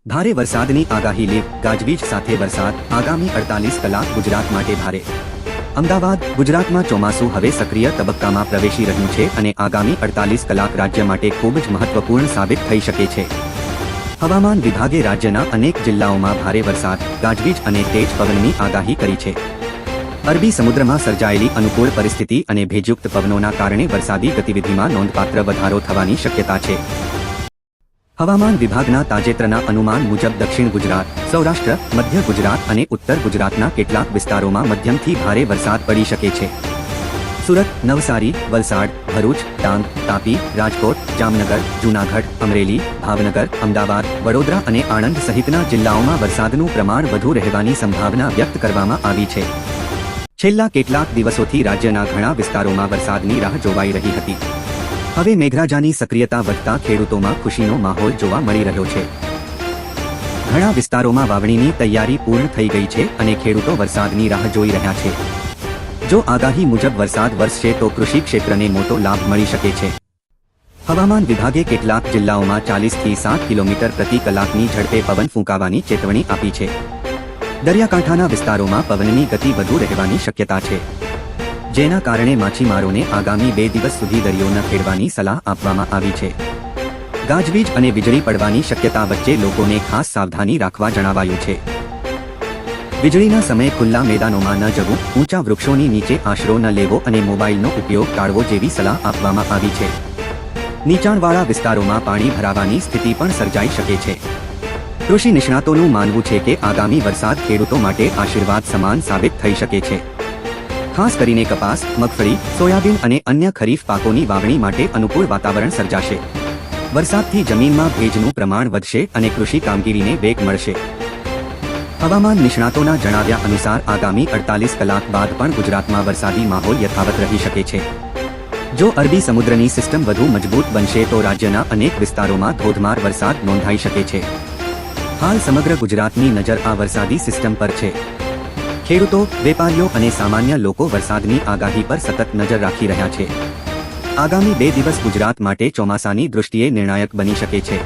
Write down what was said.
ભારે વરસાદની આગાહી લીપ ગાજવીજ સાથે વરસાદ આગામી 48 કલાક ગુજરાત માટે ભારે। અમદાવાદ ગુજરાતમાં ચોમાસું હવે સક્રિય તબક્કામાં પ્રવેશી રહ્યું છે અને આગામી 48 કલાક રાજ્ય માટે ખૂબ જ મહત્વપૂર્ણ સાબિત થઈ શકે છે। હવામાન વિભાગે રાજ્યના અનેક જિલ્લાઓમાં ભારે વરસાદ ગાજવીજ અને તેજ પવનની આગાહી કરી છે। અરબી સમુદ્રમાં સર્જાયેલી અનુકૂળ પરિસ્થિતિ અને ભેજયુક્ત પવનોના કારણે વરસાદી ગતિવિધિમાં નોંધપાત્ર વધારો થવાની શક્યતા છે। હવામાન વિભાગના તાજેતરના અનુમાન મુજબ દક્ષિણ ગુજરાત, સૌરાષ્ટ્ર, મધ્ય ગુજરાત અને ઉત્તર ગુજરાતના કેટલાક વિસ્તારોમાં મધ્યમથી ભારે વરસાદ પડી શકે છે। સુરત, નવસારી, વલસાડ, ભરૂચ, ડાંગ, તાપી, રાજકોટ, જામનગર, જૂનાગઢ, અમરેલી, ભાવનગર, અમદાવાદ, વડોદરા અને આણંદ સહિતના જિલ્લાઓમાં વરસાદનું પ્રમાણ વધુ રહેવાની સંભાવના વ્યક્ત કરવામાં આવી છે। છેલ્લા કેટલાક દિવસોથી રાજ્યના ઘણા વિસ્તારોમાં વરસાદની રાહ જોવાઈ રહી હતી। હવે મેઘરાજાની સક્રિયતા વધતા ખેડૂતોમાં ખુશીનો માહોલ જોવા મળી રહ્યો છે। ઘણા વિસ્તારોમાં વાવણીની તૈયારી પૂર્ણ થઈ ગઈ છે અને ખેડૂતો વરસાદની રાહ જોઈ રહ્યા છે। જો આગાહી મુજબ વરસાદ વરસશે તો કૃષિ ક્ષેત્રને મોટો લાભ મળી શકે છે। હવામાન વિભાગે કેટલાક જિલ્લાઓમાં 40થી 60 કિલોમીટર પ્રતિ કલાકની ઝડપે પવન ફૂંકાવાની ચેતવણી આપી છે। દરિયાકાંઠાના વિસ્તારોમાં પવનની ગતિ વધુ રહેવાની શક્યતા છે, જેના કારણે માછીમારોને આગામી 2 દિવસ સુધી દરિયો ન ખેડવાની સલાહ આપવામાં આવી છે। ગાજવીજ અને વીજળી પડવાની શક્યતા વચ્ચે લોકોને ખાસ સાવધાની રાખવા જણાવાયું છે। વીજળીના સમયે ખુલ્લા મેદાનોમાં ન જવું, ઊંચા વૃક્ષોની નીચે આશરો ન લેવો અને મોબાઈલનો ઉપયોગ ટાળવો જેવી સલાહ આપવામાં આવી છે। નીચાણવાળા વિસ્તારોમાં પાણી ભરાવાની સ્થિતિ પણ સર્જાઈ શકે છે। કૃષિ નિષ્ણાતોનું માનવું છે કે આગામી વરસાદ ખેડૂતો માટે આશીર્વાદ સમાન સાબિત થઈ શકે છે। ખાસ કરીને કપાસ, મગફળી, સોયાબીન અને અન્ય ખરીફ પાકોની વાવણી માટે અનુકૂળ વાતાવરણ સર્જાશે। વરસાદથી જમીનમાં ભેજનું પ્રમાણ વધશે અને કૃષિ કામગીરીને વેગ મળશે। હવામાન નિષ્ણાતોના જણાવ્યા અનુસાર આગામી 48 કલાક બાદ પણ ગુજરાતમાં વરસાદી માહોલ યથાવત રહી શકે છે। જો અરબી સમુદ્રની સિસ્ટમ વધુ મજબૂત બનશે તો રાજ્યના અનેક વિસ્તારોમાં ધોધમાર વરસાદ નોંધાઈ શકે છે। હાલ સમગ્ર ગુજરાતની નજર આ વરસાદી સિસ્ટમ પર છે। ખેડૂતો, વેપારીઓ અને સામાન્ય લોકો વરસાદની આગાહી પર સતત નજર રાખી રહ્યા છે। આગામી 2 દિવસ ગુજરાત માટે ચોમાસાની દૃષ્ટિએ નિર્ણાયક બની શકે છે।